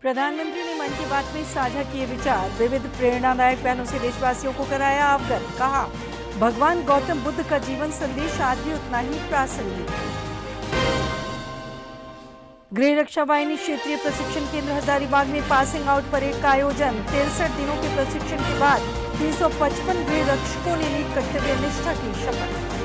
प्रधानमंत्री ने मन की बात में साझा किए विचार, विविध प्रेरणादायक बयानों से देशवासियों को कराया अवगत। कहा, भगवान गौतम बुद्ध का जीवन संदेश आज भी उतना ही प्रासंगिक। गृह रक्षा वाहिनी क्षेत्रीय प्रशिक्षण केंद्र हजारीबाग में पासिंग आउट परेड का आयोजन। 63 दिनों के प्रशिक्षण के बाद 355 गृह रक्षकों ने ली कर्तव्य निष्ठा की शपथ।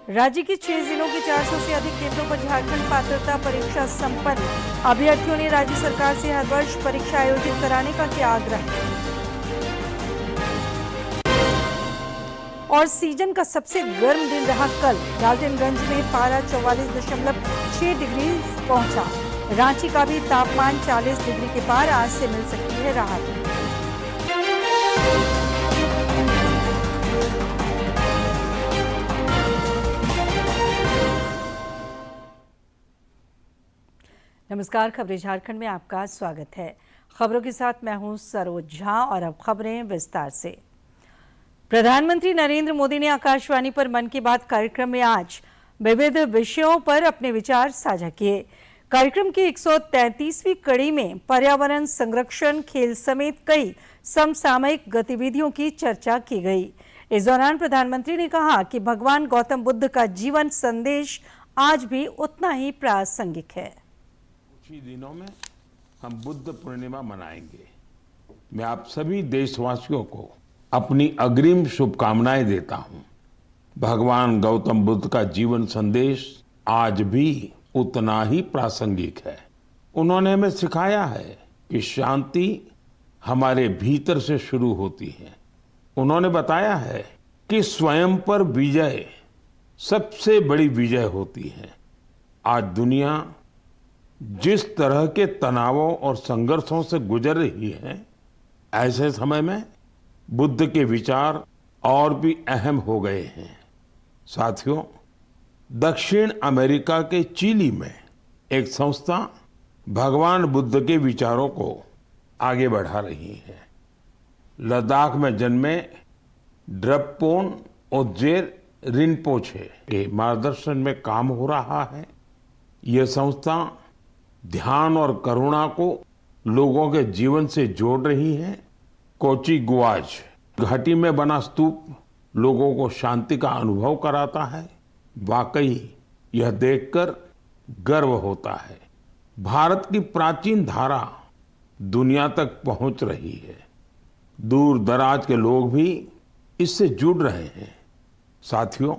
राज्य के 6 जिलों के 400 से अधिक केंद्रों पर झारखंड पात्रता परीक्षा संपन्न। अभ्यर्थियों ने राज्य सरकार से हर वर्ष परीक्षा आयोजित कराने का किया आग्रह। और सीजन का सबसे गर्म दिन रहा कल। डाल्टनगंज में पारा 44.6 डिग्री पहुंचा। रांची का भी तापमान 40 डिग्री के पार। आज से मिल सकती है राहत। नमस्कार, खबरें झारखंड में आपका स्वागत है। खबरों के साथ मैं हूं सरोज झा और अब खबरें विस्तार से। प्रधानमंत्री नरेंद्र मोदी ने आकाशवाणी पर मन की बात कार्यक्रम में आज विविध विषयों पर अपने विचार साझा किए। कार्यक्रम की 133वीं कड़ी में पर्यावरण संरक्षण, खेल समेत कई समसामयिक गतिविधियों की चर्चा की गई। इस दौरान प्रधानमंत्री ने कहा कि भगवान गौतम बुद्ध का जीवन संदेश आज भी उतना ही प्रासंगिक है। कुछ ही दिनों में हम बुद्ध पूर्णिमा मनाएंगे। मैं आप सभी देशवासियों को अपनी अग्रिम शुभकामनाएं देता हूं। भगवान गौतम बुद्ध का जीवन संदेश आज भी उतना ही प्रासंगिक है। उन्होंने हमें सिखाया है कि शांति हमारे भीतर से शुरू होती है। उन्होंने बताया है कि स्वयं पर विजय सबसे बड़ी विजय होती है। आज दुनिया जिस तरह के तनावों और संघर्षों से गुजर रही है, ऐसे समय में बुद्ध के विचार और भी अहम हो गए हैं। साथियों, दक्षिण अमेरिका के चिली में एक संस्था भगवान बुद्ध के विचारों को आगे बढ़ा रही है। लद्दाख में जन्मे ड्रपपोन ओजेर रिनपोछे के मार्गदर्शन में काम हो रहा है। यह संस्था ध्यान और करुणा को लोगों के जीवन से जोड़ रही है। कोची गुआज घाटी में बना स्तूप लोगों को शांति का अनुभव कराता है। वाकई यह देखकर गर्व होता है। भारत की प्राचीन धारा दुनिया तक पहुंच रही है। दूर दराज के लोग भी इससे जुड़ रहे हैं। साथियों,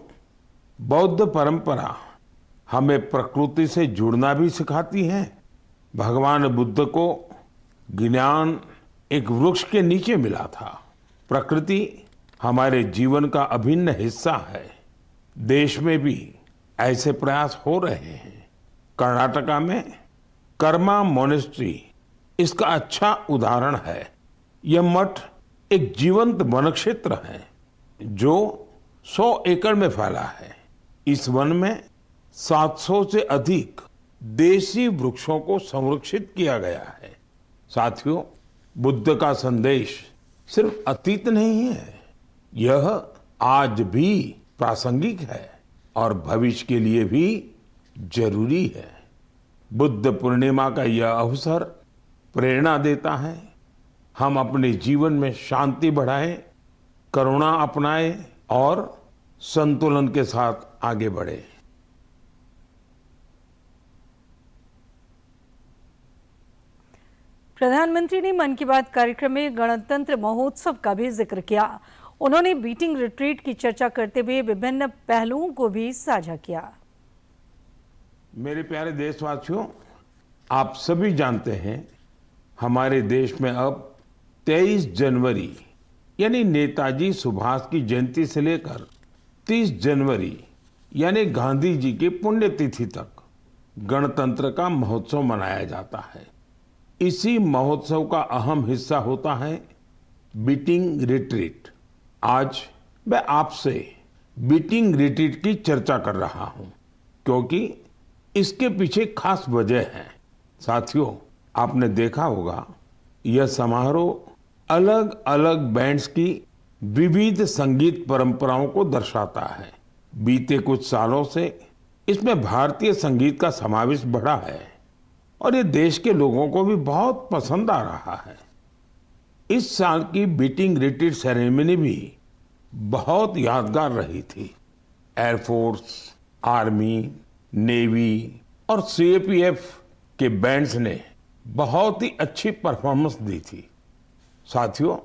बौद्ध परंपरा हमें प्रकृति से जुड़ना भी सिखाती है। भगवान बुद्ध को ज्ञान एक वृक्ष के नीचे मिला था। प्रकृति हमारे जीवन का अभिन्न हिस्सा है। देश में भी ऐसे प्रयास हो रहे हैं। कर्नाटका में कर्मा मोनेस्ट्री इसका अच्छा उदाहरण है। यह मठ एक जीवंत वन क्षेत्र है जो 100 एकड़ में फैला है। इस वन में 700 से अधिक देसी वृक्षों को संरक्षित किया गया है। साथियों, बुद्ध का संदेश सिर्फ अतीत नहीं है, यह आज भी प्रासंगिक है और भविष्य के लिए भी जरूरी है। बुद्ध पूर्णिमा का यह अवसर प्रेरणा देता है। हम अपने जीवन में शांति बढ़ाएं, करुणा अपनाएं और संतुलन के साथ आगे बढ़ें। प्रधानमंत्री ने मन की बात कार्यक्रम में गणतंत्र महोत्सव का भी जिक्र किया। उन्होंने बीटिंग रिट्रीट की चर्चा करते हुए विभिन्न पहलुओं को भी साझा किया। मेरे प्यारे देशवासियों, आप सभी जानते हैं हमारे देश में अब 23 जनवरी यानी नेताजी सुभाष की जयंती से लेकर 30 जनवरी यानी गांधी जी की पुण्यतिथि तक गणतंत्र का महोत्सव मनाया जाता है। इसी महोत्सव का अहम हिस्सा होता है बीटिंग रिट्रीट। आज मैं आपसे बीटिंग रिट्रीट की चर्चा कर रहा हूं क्योंकि इसके पीछे खास वजह है। साथियों, आपने देखा होगा यह समारोह अलग अलग बैंड्स की विविध संगीत परंपराओं को दर्शाता है। बीते कुछ सालों से इसमें भारतीय संगीत का समावेश बढ़ा है और ये देश के लोगों को भी बहुत पसंद आ रहा है। इस साल की बीटिंग रिट्रीट सेरेमनी भी बहुत यादगार रही थी। एयरफोर्स, आर्मी, नेवी और सीएपीएफ के बैंड्स ने बहुत ही अच्छी परफॉर्मेंस दी थी। साथियों,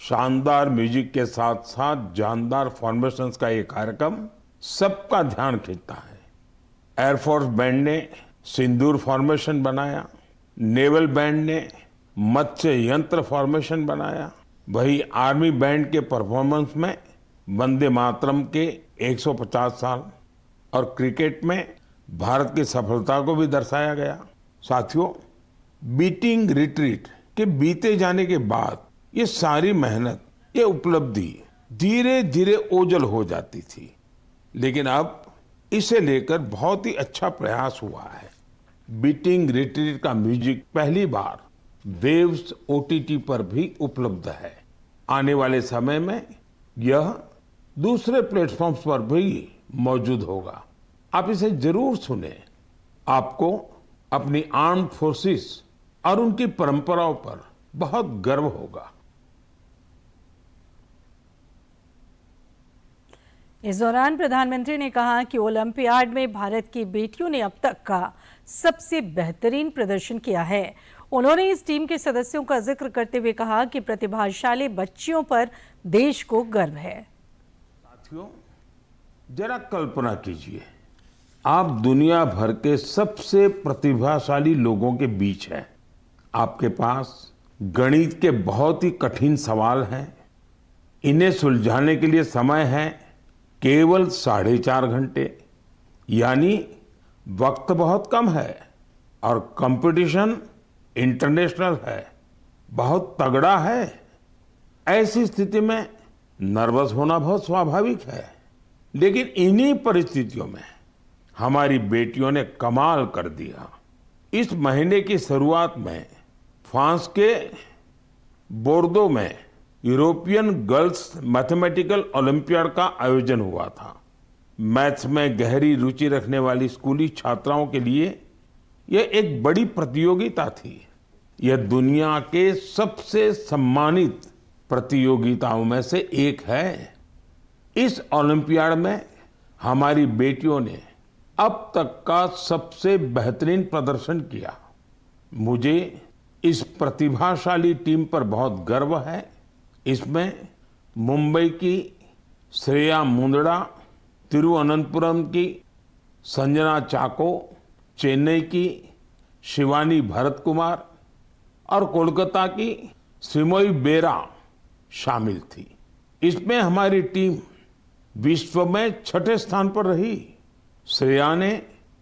शानदार म्यूजिक के साथ साथ जानदार फॉर्मेशंस का ये कार्यक्रम सबका ध्यान खींचता है। एयरफोर्स बैंड ने सिंदूर फॉर्मेशन बनाया, नेवल बैंड ने मत्स्य यंत्र फॉर्मेशन बनाया, वही आर्मी बैंड के परफॉर्मेंस में वंदे मातरम के 150 साल और क्रिकेट में भारत की सफलता को भी दर्शाया गया। साथियों, बीटिंग रिट्रीट के बीते जाने के बाद ये सारी मेहनत, ये उपलब्धि धीरे धीरे ओझल हो जाती थी, लेकिन अब इसे लेकर बहुत ही अच्छा प्रयास हुआ है। बीटिंग रिट्रीट का म्यूजिक पहली बार वेव्स ओटीटी पर भी उपलब्ध है। आने वाले समय में यह दूसरे प्लेटफॉर्म्स पर भी मौजूद होगा। आप इसे जरूर सुने। आपको अपनी आर्म्ड फोर्सेस और उनकी परंपराओं पर बहुत गर्व होगा। इस दौरान प्रधानमंत्री ने कहा कि ओलंपियाड में भारत की बेटियों ने अब तक का सबसे बेहतरीन प्रदर्शन किया है। उन्होंने इस टीम के सदस्यों का जिक्र करते हुए कहा कि प्रतिभाशाली बच्चियों पर देश को गर्व है। साथियों, जरा कल्पना कीजिए, आप दुनिया भर के सबसे प्रतिभाशाली लोगों के बीच हैं। आपके पास गणित के बहुत ही कठिन सवाल हैं। इन्हें सुलझाने के लिए समय है केवल 4.5 घंटे, यानी वक्त बहुत कम है और कंपटीशन इंटरनेशनल है, बहुत तगड़ा है। ऐसी स्थिति में नर्वस होना बहुत स्वाभाविक है, लेकिन इन्हीं परिस्थितियों में हमारी बेटियों ने कमाल कर दिया। इस महीने की शुरुआत में फ्रांस के बोर्दो में यूरोपियन गर्ल्स मैथमेटिकल ओलंपियाड का आयोजन हुआ था। मैथ्स में गहरी रुचि रखने वाली स्कूली छात्राओं के लिए यह एक बड़ी प्रतियोगिता थी। यह दुनिया के सबसे सम्मानित प्रतियोगिताओं में से एक है। इस ओलंपियाड में हमारी बेटियों ने अब तक का सबसे बेहतरीन प्रदर्शन किया। मुझे इस प्रतिभाशाली टीम पर बहुत गर्व है। इसमें मुंबई की श्रेया मुंदड़ा, तिरुवनंतपुरम की संजना चाको, चेन्नई की शिवानी भरत कुमार और कोलकाता की श्रीमोई बेरा शामिल थी। इसमें हमारी टीम विश्व में 6ठे स्थान पर रही। श्रेया ने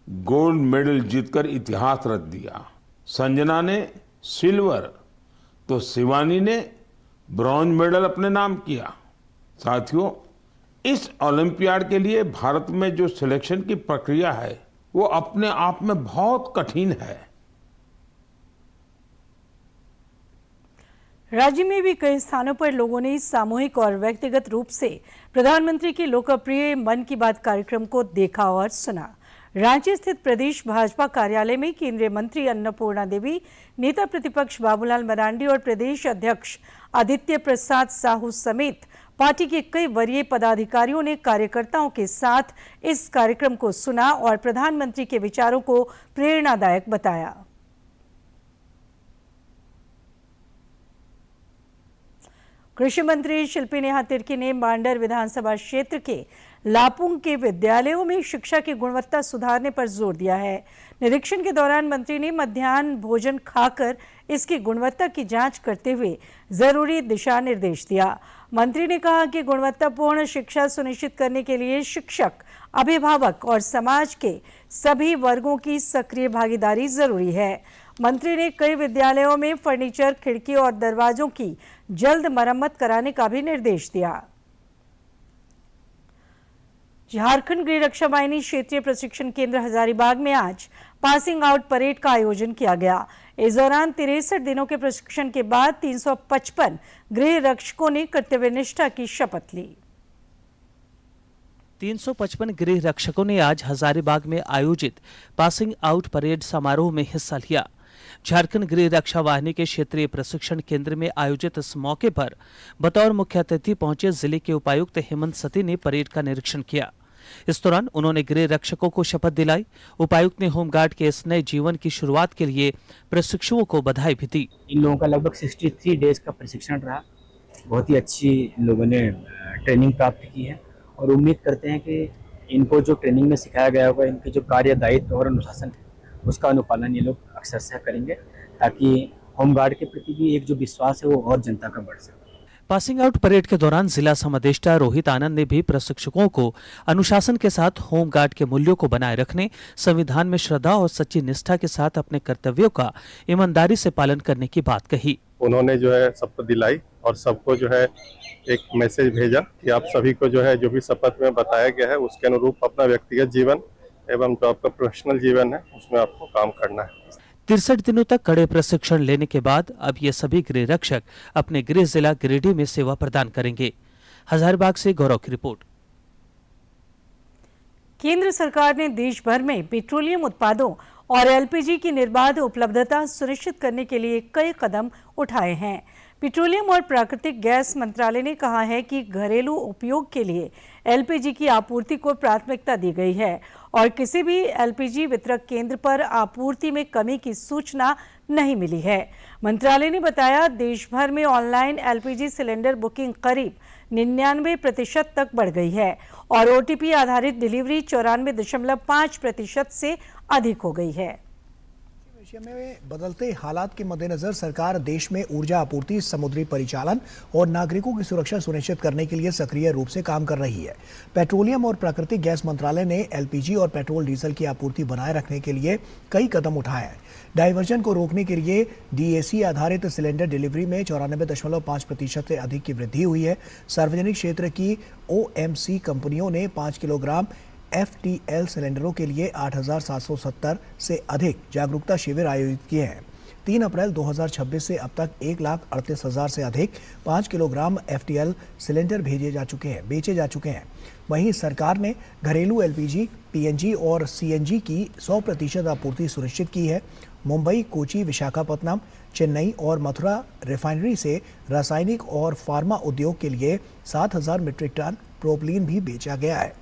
गोल्ड मेडल जीतकर इतिहास रच दिया, संजना ने सिल्वर, तो शिवानी ने ब्रॉन्ज मेडल अपने नाम किया। साथियों, इस ओलंपियाड के लिए भारत में जो सिलेक्शन की प्रक्रिया है वो अपने आप में बहुत कठिन है। राज्य में भी कई स्थानों पर लोगों ने सामूहिक और व्यक्तिगत रूप से प्रधानमंत्री के लोकप्रिय मन की बात कार्यक्रम को देखा और सुना। रांची स्थित प्रदेश भाजपा कार्यालय में केंद्रीय मंत्री अन्नपूर्णा देवी, नेता प्रतिपक्ष बाबूलाल मरांडी और प्रदेश अध्यक्ष आदित्य प्रसाद साहू समेत पार्टी के कई वरीय पदाधिकारियों ने कार्यकर्ताओं के साथ इस कार्यक्रम को सुना और प्रधानमंत्री के विचारों को प्रेरणादायक बताया। कृषि मंत्री शिल्पी नेहा तिर्की ने मांडर विधानसभा क्षेत्र के लापुंग के विद्यालयों में शिक्षा की गुणवत्ता सुधारने पर जोर दिया है। निरीक्षण के दौरान मंत्री ने मध्याह्न भोजन खाकर इसकी गुणवत्ता की जांच करते हुए जरूरी दिशा निर्देश दिया। मंत्री ने कहा कि गुणवत्तापूर्ण शिक्षा सुनिश्चित करने के लिए शिक्षक, अभिभावक और समाज के सभी वर्गों की सक्रिय भागीदारी जरूरी है। मंत्री ने कई विद्यालयों में फर्नीचर, खिड़की और दरवाजों की जल्द मरम्मत कराने का भी निर्देश दिया। झारखंड गृह रक्षा वाहिनी क्षेत्रीय प्रशिक्षण केंद्र हजारीबाग में आज पासिंग आउट परेड का आयोजन किया गया। इस दौरान 63 दिनों के प्रशिक्षण के बाद 355 गृह रक्षकों ने कर्तव्यनिष्ठा की शपथ ली। 355 गृह रक्षकों ने आज हजारीबाग में आयोजित पासिंग आउट परेड समारोह में हिस्सा लिया। झारखंड गृह रक्षा वाहिनी के क्षेत्रीय प्रशिक्षण केंद्र में आयोजित इस मौके पर बतौर मुख्य अतिथि पहुंचे जिले के उपायुक्त हेमंत सती ने परेड का निरीक्षण किया। इस दौरान उन्होंने गृह रक्षकों को शपथ दिलाई। उपायुक्त ने होमगार्ड के इस नए जीवन की शुरुआत के लिए प्रशिक्षुओं को बधाई भी दी। इन लोगों का लगभग 63 डेज का प्रशिक्षण रहा। बहुत ही अच्छी इन लोगों ने ट्रेनिंग प्राप्त की है और उम्मीद करते हैं कि इनको जो ट्रेनिंग में सिखाया गया होगा, इनके जो कार्य दायित्व और अनुशासन उसका अनुपालन ये लोग अक्सर करेंगे, ताकि होमगार्ड के प्रति भी एक जो विश्वास है वो और जनता का बढ़ सके। पासिंग आउट परेड के दौरान जिला समादेष्टा रोहित आनंद ने भी प्रशिक्षकों को अनुशासन के साथ होमगार्ड के मूल्यों को बनाए रखने, संविधान में श्रद्धा और सच्ची निष्ठा के साथ अपने कर्तव्यों का ईमानदारी से पालन करने की बात कही। उन्होंने जो है शपथ दिलाई और सबको जो है एक मैसेज भेजा कि आप सभी को जो है जो भी शपथ में बताया गया है उसके अनुरूप अपना व्यक्तिगत जीवन एवं जो आपका प्रोफेशनल जीवन है उसमें आपको काम करना है। 63 दिनों तक कड़े प्रशिक्षण लेने के बाद अब ये सभी गृह रक्षक अपने गृह जिला गिरिडीह में सेवा प्रदान करेंगे। हजारीबाग से गौरव की रिपोर्ट। केंद्र सरकार ने देश भर में पेट्रोलियम उत्पादों और एलपीजी की निर्बाध उपलब्धता सुनिश्चित करने के लिए कई कदम उठाए हैं। पेट्रोलियम और प्राकृतिक गैस मंत्रालय ने कहा है कि घरेलू उपयोग के लिए एलपीजी की आपूर्ति को प्राथमिकता दी गई है और किसी भी एलपीजी वितरक केंद्र पर आपूर्ति में कमी की सूचना नहीं मिली है। मंत्रालय ने बताया, देश भर में ऑनलाइन एलपीजी सिलेंडर बुकिंग करीब 99% तक बढ़ गई है और ओटीपी आधारित डिलीवरी 94.5% से अधिक हो गई है। एशिया में बदलते हालात के मद्देनजर सरकार देश में ऊर्जा आपूर्ति, समुद्री परिचालन और नागरिकों की सुरक्षा सुनिश्चित करने के लिए सक्रिय रूप से काम कर रही है। पेट्रोलियम और प्राकृतिक गैस मंत्रालय ने एलपीजी और पेट्रोल डीजल की आपूर्ति बनाए रखने के लिए कई कदम उठाए हैं। डाइवर्जन को रोकने के लिए डीएसी आधारित सिलेंडर डिलीवरी में 94.5% से अधिक की वृद्धि हुई है। सार्वजनिक क्षेत्र की ओएमसी कंपनियों ने 5 किलोग्राम FTL सिलेंडरों के लिए 8,770 से अधिक जागरूकता शिविर आयोजित किए हैं। 3 अप्रैल 2026 से अब तक 1,38,000 से अधिक 5 किलोग्राम FTL सिलेंडर बेचे जा चुके हैं। वहीं सरकार ने घरेलू LPG, PNG और CNG की 100% आपूर्ति सुनिश्चित की है। मुंबई, कोची, विशाखापत्तनम, चेन्नई और मथुरा रिफाइनरी से रासायनिक और फार्मा उद्योग के लिए 7,000 मीट्रिक टन प्रोपलीन भी बेचा गया है।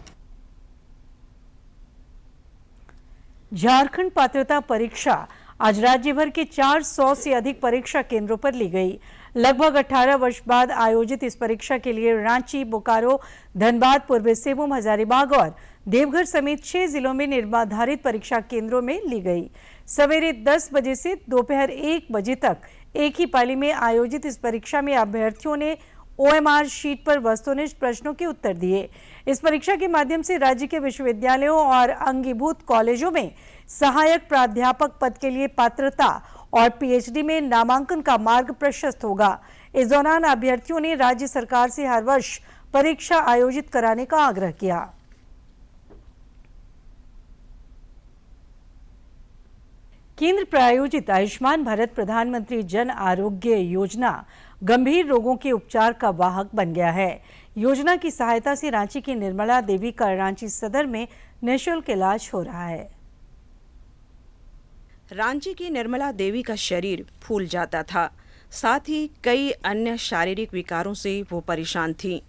झारखंड पात्रता परीक्षा आज राज्य भर के 400 से अधिक परीक्षा केंद्रों पर ली गई। लगभग 18 वर्ष बाद आयोजित इस परीक्षा के लिए रांची, बोकारो, धनबाद, पूर्वी सिंहभूम, हजारीबाग और देवघर समेत 6 जिलों में निर्धारित परीक्षा केंद्रों में ली गई। सवेरे 10 बजे से दोपहर 1 बजे तक एक ही पाली में आयोजित इस परीक्षा में अभ्यर्थियों ने OMR शीट पर वस्तुनिष्ठ प्रश्नों के उत्तर दिए। इस परीक्षा के माध्यम से राज्य के विश्वविद्यालयों और अंगीभूत कॉलेजों में सहायक प्राध्यापक पद के लिए पात्रता और PhD में नामांकन का मार्ग प्रशस्त होगा। इस दौरान अभ्यर्थियों ने राज्य सरकार से हर वर्ष परीक्षा आयोजित कराने का आग्रह किया। केंद्र प्रायोजित आयुष्मान भारत प्रधानमंत्री जन आरोग्य योजना गंभीर रोगों के उपचार का वाहक बन गया है। योजना की सहायता से रांची की निर्मला देवी का रांची सदर में निःशुल्क इलाज हो रहा है। रांची की निर्मला देवी का शरीर फूल जाता था, साथ ही कई अन्य शारीरिक विकारों से वो परेशान थीं।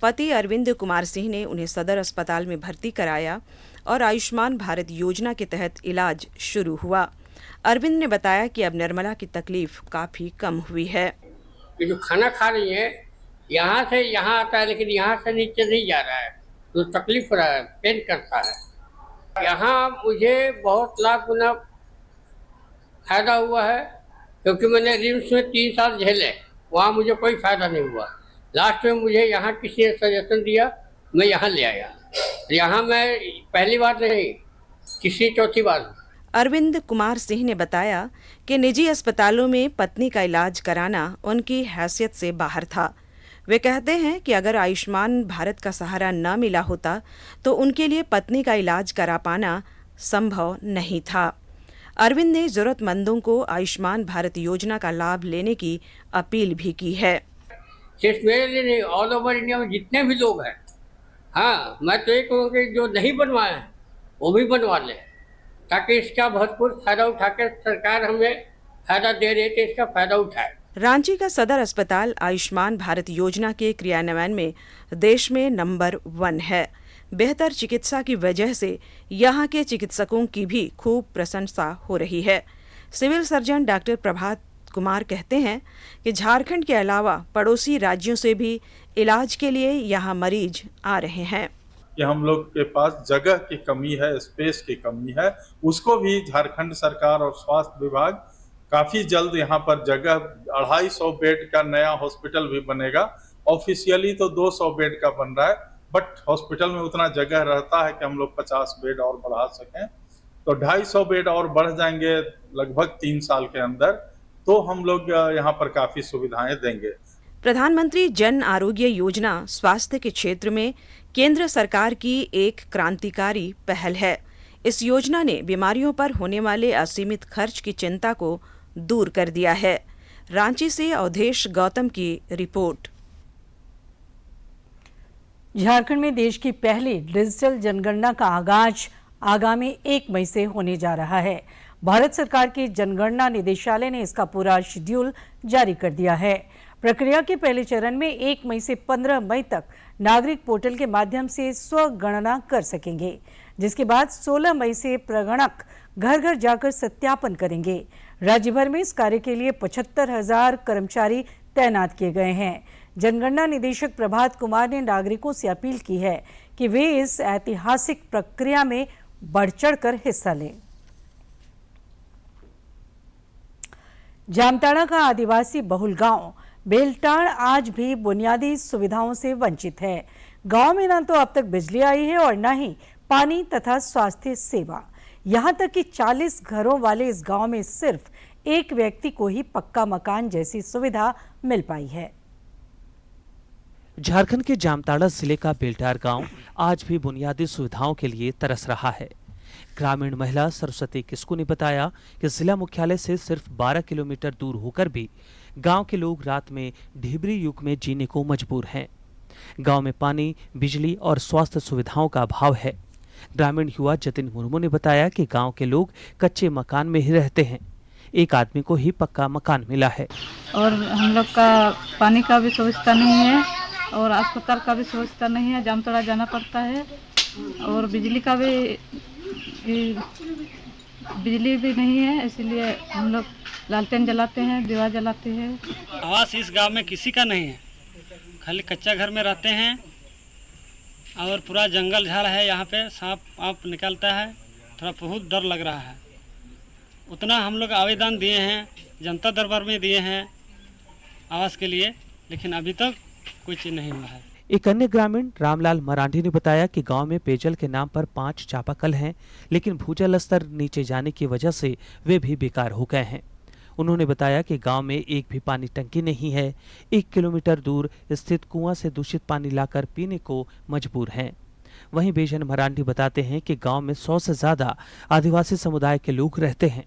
पति अरविंद कुमार सिंह ने उन्हें सदर अस्पताल में भर्ती कराया और आयुष्मान भारत योजना के तहत इलाज शुरू हुआ। अरविंद ने बताया कि अब निर्मला की तकलीफ काफी कम हुई है। ये जो खाना खा रही है यहाँ से यहाँ आता है, लेकिन यहाँ से नीचे नहीं जा रहा है, तो तकलीफ हो रहा है, पेन करता है। यहाँ मुझे बहुत लाख गुना फायदा हुआ है, क्योंकि मैंने रिम्स में 3 साल झेले, वहाँ मुझे कोई फायदा नहीं हुआ। लास्ट में मुझे यहाँ किसी ने सजेशन दिया, मैं यहाँ ले आया। यहाँ मैं पहली बार नहीं, तीसरी चौथी बार। अरविंद कुमार सिंह ने बताया कि निजी अस्पतालों में पत्नी का इलाज कराना उनकी हैसियत से बाहर था। वे कहते हैं कि अगर आयुष्मान भारत का सहारा न मिला होता तो उनके लिए पत्नी का इलाज करा पाना संभव नहीं था। अरविंद ने जरूरतमंदों को आयुष्मान भारत योजना का लाभ लेने की अपील भी की है। सिर्फ मेरे लिए नहीं, ऑल ओवर इंडिया में जितने भी लोग हैं, हाँ, मैं तो ये कहूँगा कि जो नहीं बनवाए हैं वो भी बनवा लें, ताकि इसका भरपूर फायदा उठा के सरकार हमें फायदा दे रही है तो इसका फायदा उठाए। रांची का सदर अस्पताल आयुष्मान भारत योजना के क्रियान्वयन में देश में नंबर 1 है। बेहतर चिकित्सा की वजह से यहाँ के चिकित्सकों की भी खूब प्रशंसा हो रही है। Civil surgeon doctor Prabhat Kumar कहते हैं कि झारखंड के अलावा पड़ोसी राज्यों से भी इलाज के लिए यहाँ मरीज आ रहे हैं। कि हम लोग के पास जगह की कमी है, स्पेस की कमी है, उसको भी झारखंड सरकार और स्वास्थ्य विभाग काफी जल्द यहाँ पर जगह 250 बेड का नया हॉस्पिटल भी बनेगा। ऑफिशियली तो 200 बेड का बन रहा है, बट हॉस्पिटल में उतना जगह रहता है कि हम लोग 50 बेड और बढ़ा सकें, तो 250 बेड और बढ़ जाएंगे लगभग 3 साल के अंदर, तो हम लोग यहाँ पर काफी सुविधाएं देंगे। प्रधानमंत्री जन आरोग्य योजना स्वास्थ्य के क्षेत्र में केंद्र सरकार की एक क्रांतिकारी पहल है। इस योजना ने बीमारियों पर होने वाले असीमित खर्च की चिंता को दूर कर दिया है। रांची से अवधेश गौतम की रिपोर्ट। झारखंड में देश की पहली डिजिटल जनगणना का आगाज आगामी 1 मई से होने जा रहा है। भारत सरकार के जनगणना निदेशालय ने इसका पूरा शेड्यूल जारी कर दिया है। प्रक्रिया के पहले चरण में 1 मई से 15 मई तक नागरिक पोर्टल के माध्यम से स्वगणना कर सकेंगे, जिसके बाद 16 मई से प्रगणक घर घर जाकर सत्यापन करेंगे। राज्य भर में इस कार्य के लिए 75,000 कर्मचारी तैनात किए गए हैं। जनगणना निदेशक प्रभात कुमार ने नागरिकों से अपील की है कि वे इस ऐतिहासिक प्रक्रिया में बढ़ चढ़कर हिस्सा लें। जामताड़ा का आदिवासी बहुल गांव बेलटाड़ आज भी बुनियादी सुविधाओं से वंचित है। गांव में न तो अब तक बिजली आई है और न ही पानी तथा स्वास्थ्य सेवा। यहां तक कि 40 घरों वाले इस गांव में सिर्फ एक व्यक्ति को ही पक्का मकान जैसी सुविधा मिल पाई है। झारखंड के जामताड़ा जिले का बेलटार गांव आज भी बुनियादी सुविधाओं के लिए तरस रहा है। ग्रामीण महिला सरस्वती किस्कू ने बताया कि जिला मुख्यालय से सिर्फ 12 किलोमीटर दूर होकर भी गांव के लोग रात में ढिबरी युग में जीने को मजबूर हैं। गांव में पानी, बिजली और स्वास्थ्य सुविधाओं का अभाव है। ग्रामीण युवा जतिन मुर्मू ने बताया कि गांव के लोग कच्चे मकान में ही रहते हैं। एक आदमी को ही पक्का मकान मिला है। और हम लोग का पानी का भी सुविधा नहीं है और अस्पताल का भी सुविधा नहीं है, जामताड़ा जाना पड़ता है। और बिजली का भी नहीं है, इसलिए हम लोग लालटेन जलाते हैं, दिवा जलाते हैं। आवास इस गांव में किसी का नहीं है, खाली कच्चा घर में रहते हैं और पूरा जंगल झाड़ है। यहाँ पे सांप आप निकलता है, थोड़ा बहुत डर लग रहा है। उतना हम लोग आवेदन दिए हैं, जनता दरबार में दिए हैं आवास के लिए, लेकिन अभी तक कोई चीज़ नहीं हुआ है। एक अन्य ग्रामीण रामलाल मरांडी ने बताया कि गांव में पेयजल के नाम पर 5 चापाकल हैं, लेकिन भूजल स्तर नीचे जाने की वजह से वे भी बेकार हो गए हैं। उन्होंने बताया कि गांव में एक भी पानी टंकी नहीं है। 1 किलोमीटर दूर स्थित कुआं से दूषित पानी लाकर पीने को मजबूर हैं। वहीं बेजन मरांडी बताते हैं कि गांव में 100 से ज्यादा आदिवासी समुदाय के लोग रहते हैं।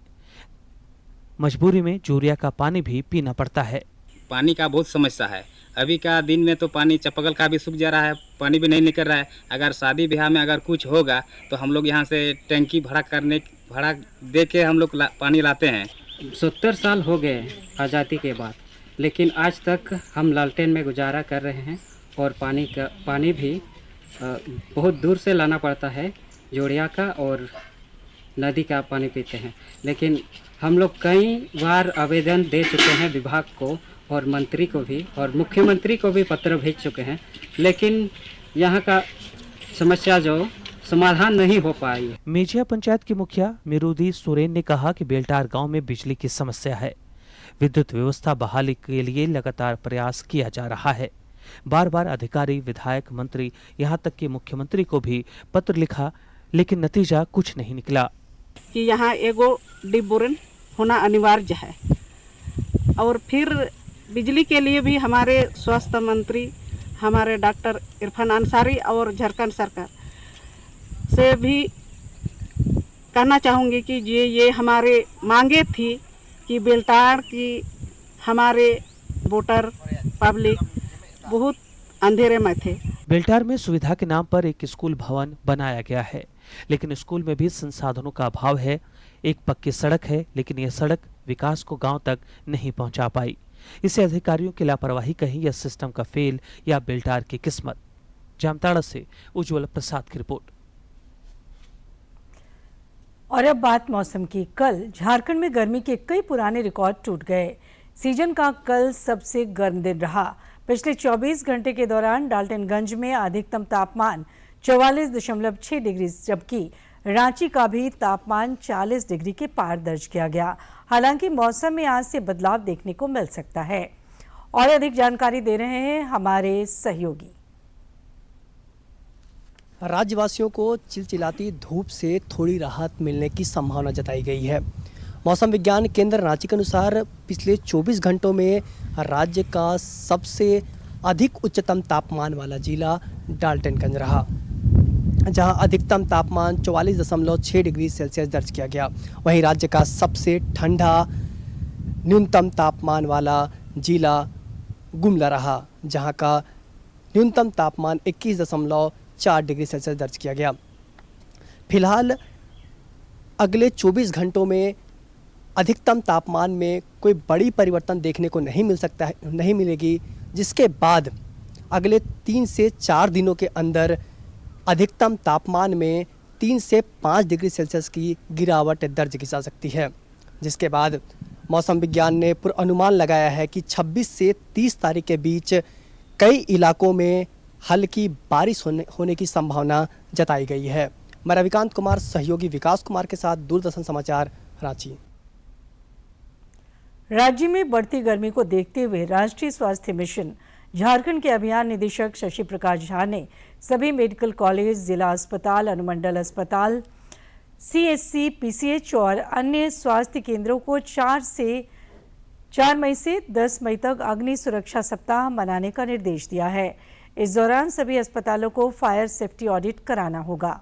मजबूरी में यूरिया का पानी भी पीना पड़ता है। पानी का बहुत समस्या है। अभी का दिन में तो पानी चापाकल का भी सूख जा रहा है, पानी भी नहीं निकल रहा है। अगर शादी ब्याह में अगर कुछ होगा तो हम लोग यहाँ से टंकी भाड़ा दे के हम लोग पानी लाते हैं। 70 साल हो गए आज़ादी के बाद, लेकिन आज तक हम लालटेन में गुजारा कर रहे हैं और पानी भी बहुत दूर से लाना पड़ता है। जोड़िया का और नदी का पानी पीते हैं। लेकिन हम लोग कई बार आवेदन दे चुके हैं विभाग को और मंत्री को भी, और मुख्यमंत्री को भी पत्र भेज चुके हैं, लेकिन यहाँ का समस्या जो समाधान नहीं हो पाई है। मेजिया पंचायत के मुखिया मिरुदी सोरेन ने कहा कि बेलटार गांव में बिजली की समस्या है। विद्युत व्यवस्था बहाली के लिए लगातार प्रयास किया जा रहा है। बार बार अधिकारी, विधायक, मंत्री, यहाँ तक कि मुख्यमंत्री को भी पत्र लिखा, लेकिन नतीजा कुछ नहीं निकला। कि यहाँ एगो डिबोरन होना अनिवार्य है। और फिर बिजली के लिए भी हमारे स्वास्थ्य मंत्री, हमारे डॉक्टर इरफान अंसारी और झारखंड सरकार से भी कहना चाहूँगी कि ये हमारे मांगे थी कि बेलटार की हमारे वोटर पब्लिक बहुत अंधेरे में थे। बेलटार में सुविधा के नाम पर एक स्कूल भवन बनाया गया है, लेकिन स्कूल में भी संसाधनों का अभाव है। एक पक्की सड़क है, लेकिन यह सड़क विकास को गांव तक नहीं पहुंचा पाई। इसे अधिकारियों की लापरवाही कहीं या सिस्टम का फेल या बेलटार की किस्मत। जामताड़ा से उज्जवल प्रसाद की रिपोर्ट। और अब बात मौसम की। कल झारखंड में गर्मी के कई पुराने रिकॉर्ड टूट गए। सीजन का कल सबसे गर्म दिन रहा। पिछले 24 घंटे के दौरान डाल्टनगंज में अधिकतम तापमान 44.6 डिग्री, जबकि रांची का भी तापमान 40 डिग्री के पार दर्ज किया गया। हालांकि मौसम में आज से बदलाव देखने को मिल सकता है। और अधिक जानकारी दे रहे हैं हमारे सहयोगी। राज्यवासियों को चिलचिलाती धूप से थोड़ी राहत मिलने की संभावना जताई गई है। मौसम विज्ञान केंद्र रांची के अनुसार पिछले 24 घंटों में राज्य का सबसे अधिक उच्चतम तापमान वाला जिला डाल्टनगंज रहा, जहां अधिकतम तापमान 44.6 डिग्री सेल्सियस दर्ज किया गया। वहीं राज्य का सबसे ठंडा न्यूनतम तापमान वाला जिला गुमला रहा, जहां का न्यूनतम तापमान 21.4 डिग्री सेल्सियस दर्ज किया गया। फिलहाल अगले 24 घंटों में अधिकतम तापमान में कोई बड़ी परिवर्तन देखने को नहीं मिलेगी, जिसके बाद अगले 3 से 4 दिनों के अंदर अधिकतम तापमान में 3 से 5 डिग्री सेल्सियस की गिरावट दर्ज की जा सकती है। जिसके बाद मौसम विज्ञान ने पूर्वानुमान लगाया है कि 26 से 30 तारीख के बीच कई इलाकों में हल्की बारिश होने की संभावना जताई गई है। मैं रविकांत कुमार, सहयोगी विकास कुमार के साथ दूरदर्शन समाचार, रांची। राज्य में बढ़ती गर्मी को देखते हुए राष्ट्रीय स्वास्थ्य मिशन झारखंड के अभियान निदेशक शशि प्रकाश झा ने सभी मेडिकल कॉलेज, जिला अस्पताल, अनुमंडल अस्पताल, CHC, PCH और अन्य स्वास्थ्य केंद्रों को 4 मई से 10 मई तक अग्नि सुरक्षा सप्ताह मनाने का निर्देश दिया है। इस दौरान सभी अस्पतालों को फायर सेफ्टी ऑडिट कराना होगा।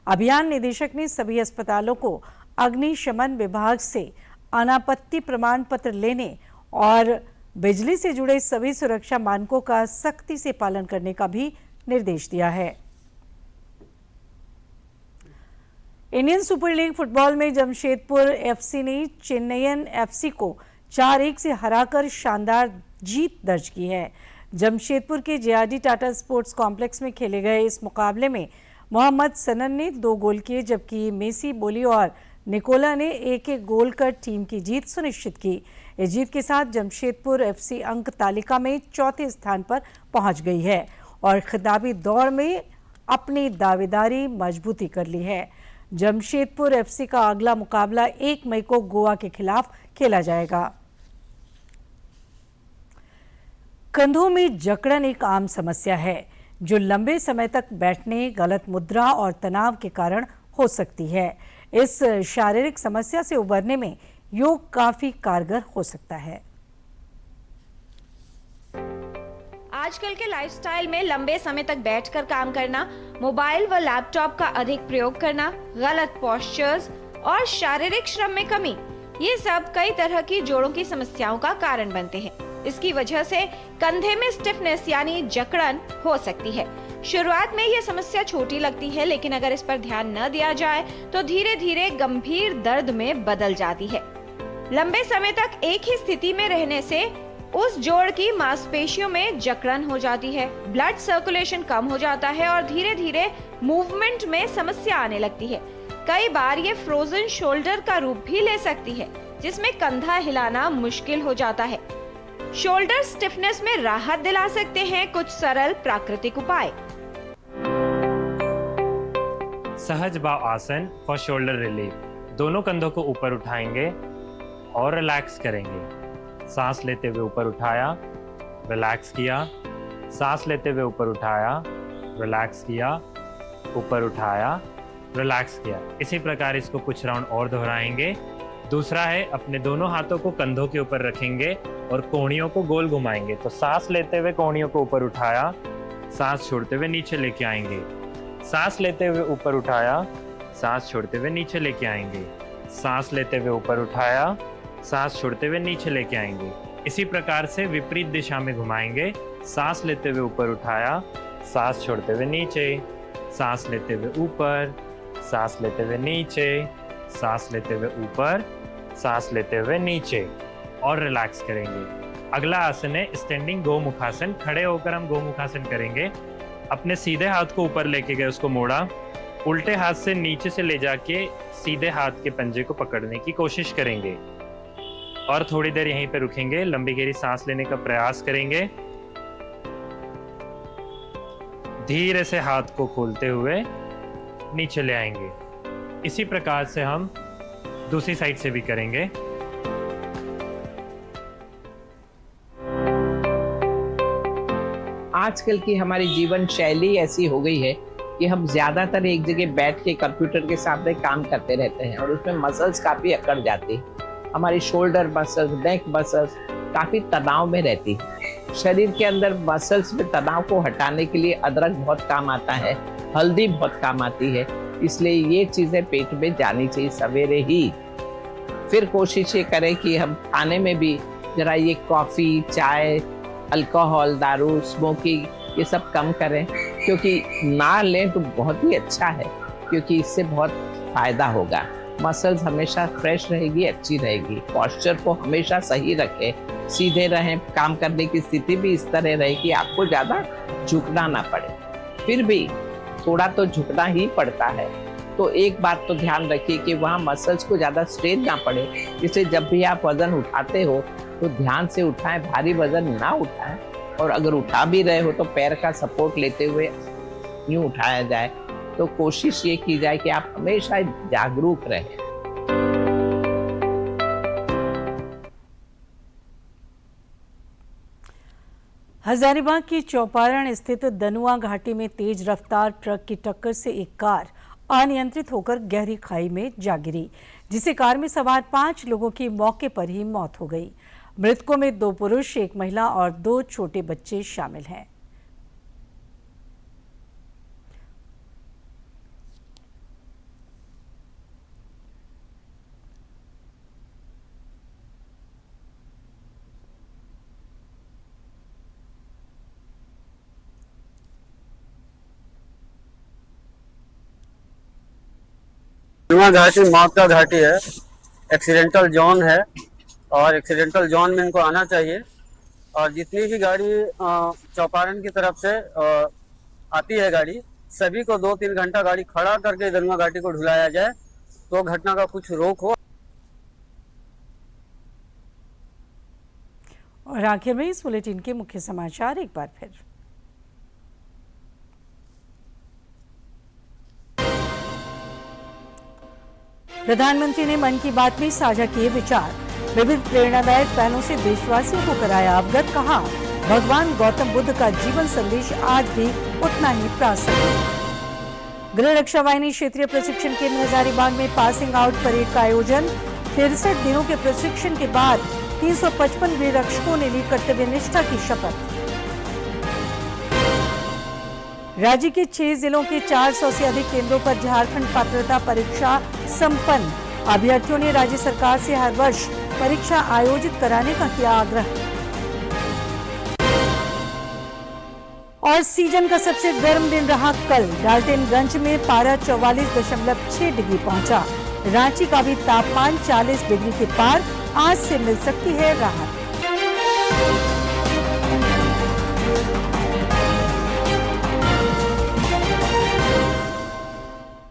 अभियान निदेशक ने सभी अस्पतालों को अग्निशमन विभाग से अनापत्ति प्रमाण पत्र लेने और बिजली से जुड़े सभी सुरक्षा मानकों का सख्ती से पालन करने का भी निर्देश दिया है। इंडियन सुपर लीग फुटबॉल में जमशेदपुर FC ने चेन्नईयन FC को 4-1 से हराकर शानदार जीत दर्ज की है। जमशेदपुर के JRD टाटा स्पोर्ट्स कॉम्प्लेक्स में खेले गए इस मुकाबले में मोहम्मद सनन ने 2 गोल किए, जबकि मेसी बोली और निकोला ने 1-1 गोल कर टीम की जीत सुनिश्चित की। इस जीत के साथ जमशेदपुर FC अंक तालिका में 4थे स्थान पर पहुंच गई है और खिताबी दौड़ में अपनी दावेदारी मजबूती कर ली है। जमशेदपुर FC का अगला मुकाबला 1 मई को गोवा के खिलाफ खेला जाएगा। कंधों में जकड़न एक आम समस्या है जो लंबे समय तक बैठने, गलत मुद्रा और तनाव के कारण हो सकती है। इस शारीरिक समस्या से उबरने में योग काफी कारगर हो सकता है। आजकल के लाइफस्टाइल में लंबे समय तक बैठकर काम करना, मोबाइल व लैपटॉप का अधिक प्रयोग करना, गलत पोस्चर्स और शारीरिक श्रम में कमी, ये सब कई तरह की जोड़ों की समस्याओं का कारण बनते हैं। इसकी वजह से कंधे में स्टिफनेस यानी जकड़न हो सकती है। शुरुआत में यह समस्या छोटी लगती है, लेकिन अगर इस पर ध्यान न दिया जाए तो धीरे धीरे गंभीर दर्द में बदल जाती है। लंबे समय तक एक ही स्थिति में रहने से उस जोड़ की मांसपेशियों में जकड़न हो जाती है, ब्लड सर्कुलेशन कम हो जाता है और धीरे धीरे मूवमेंट में समस्या आने लगती है। कई बार ये फ्रोजन शोल्डर का रूप भी ले सकती है, जिसमें कंधा हिलाना मुश्किल हो जाता है। शोल्डर स्टिफनेस में राहत दिला सकते हैं कुछ सरल प्राकृतिक उपाय। सहज भाव आसन फॉर शोल्डर रिलीफ। दोनों कंधों को ऊपर उठाएंगे और रिलैक्स करेंगे। सांस लेते हुए ऊपर उठाया, रिलैक्स किया, सांस लेते हुए ऊपर उठाया, रिलैक्स किया, ऊपर उठाया, रिलैक्स किया। इसी प्रकार इसको कुछ राउंड और दोहराएंगे। दूसरा है, अपने दोनों हाथों को कंधों के ऊपर रखेंगे और कोहनियों को गोल घुमाएंगे। तो सांस लेते हुए कोहनियों को ऊपर उठाया, सांस छोड़ते हुए नीचे लेके आएंगे। सांस लेते हुए ऊपर उठाया, सांस छोड़ते हुए नीचे लेके आएंगे। सांस लेते हुए ऊपर उठाया, सांस छोड़ते हुए नीचे लेके आएंगे। इसी प्रकार से विपरीत दिशा में घुमाएंगे। सांस लेते हुए ऊपर उठाया, सांस छोड़ते हुए नीचे, सांस लेते हुए ऊपर, सांस लेते हुए नीचे, सांस लेते हुए ऊपर, सांस लेते हुए नीचे और रिलैक्स करेंगे। अगला आसन है स्टैंडिंग गोमुखासन। खड़े होकर हम गोमुखासन करेंगे। अपने सीधे हाथ को ऊपर लेके गए, उसको मोड़ा, उल्टे हाथ से नीचे से ले जाके सीधे हाथ के पंजे को पकड़ने की कोशिश करेंगे और थोड़ी देर यहीं पे रुकेंगे। लंबी गहरी सांस लेने का प्रयास करेंगे। धीरे से हाथ को खोलते हुए नीचे ले आएंगे। इसी प्रकार से हम दूसरी साइड से भी करेंगे। आजकल की हमारी जीवन शैली ऐसी हो गई है कि हम ज़्यादातर एक जगह बैठ के कंप्यूटर के सामने काम करते रहते हैं और उसमें मसल्स काफ़ी अकड़ जाती है। हमारी शोल्डर मसल्स, नेक मसल्स काफ़ी तनाव में रहती है। शरीर के अंदर मसल्स में तनाव को हटाने के लिए अदरक बहुत काम आता है, हल्दी बहुत काम आती है। इसलिए ये चीज़ें पेट में जानी चाहिए सवेरे ही। फिर कोशिश ये करें कि हम खाने में भी जरा ये कॉफ़ी, चाय, अल्कोहल, दारू, स्मोकिंग ये सब कम करें, क्योंकि ना लें तो बहुत ही अच्छा है, क्योंकि इससे बहुत फ़ायदा होगा। मसल्स हमेशा फ्रेश रहेगी, अच्छी रहेगी। पॉस्चर को हमेशा सही रखें, सीधे रहें। काम करने की स्थिति भी इस तरह रहे कि आपको ज़्यादा झुकना ना पड़े। फिर भी थोड़ा तो झुकना ही पड़ता है, तो एक बात तो ध्यान रखिए कि वहाँ मसल्स को ज़्यादा स्ट्रेन ना पड़े। इसलिए जब भी आप वज़न उठाते हो तो ध्यान से उठाएं, भारी वज़न ना उठाएं, और अगर उठा भी रहे हो तो पैर का सपोर्ट लेते हुए यूँ उठाया जाए। तो कोशिश ये की जाए कि आप हमेशा जागरूक रहें। हजारीबाग की चौपारण स्थित दनुआ घाटी में तेज रफ्तार ट्रक की टक्कर से एक कार अनियंत्रित होकर गहरी खाई में जा गिरी, जिससे कार में सवार 5 लोगों की मौके पर ही मौत हो गई। मृतकों में 2 पुरुष, 1 महिला और 2 छोटे बच्चे शामिल हैं। घाटी मौत का घाटी है, एक्सीडेंटल जोन है और एक्सीडेंटल जोन में इनको आना चाहिए। और जितनी भी गाड़ी चौपारण की तरफ से आती है गाड़ी, सभी को 2-3 घंटा गाड़ी खड़ा करके दनुआ घाटी को ढुलाया जाए तो घटना का कुछ रोक हो। और आखिर में इस बुलेटिन के मुख्य समाचार एक बार फिर। प्रधानमंत्री ने मन की बात में साझा किए विचार, विविध प्रेरणादायक पहलों से देशवासियों को कराया अवगत। कहा, भगवान गौतम बुद्ध का जीवन संदेश आज भी उतना ही प्रासंगिक। गृह रक्षा वाहिनी क्षेत्रीय प्रशिक्षण केंद्र हजारीबाग में पासिंग आउट परेड का आयोजन। 63 दिनों के प्रशिक्षण के बाद 355 वीर रक्षकों ने ली कर्तव्य निष्ठा की शपथ। राज्य के 6 जिलों के 400 से अधिक केंद्रों पर झारखंड पात्रता परीक्षा संपन्न। अभ्यर्थियों ने राज्य सरकार से हर वर्ष परीक्षा आयोजित कराने का किया आग्रह। और सीजन का सबसे गर्म दिन रहा कल। डाल्टनगंज में पारा 44.6 डिग्री पहुंचा। रांची का भी तापमान 40 डिग्री के पार। आज से मिल सकती है राहत।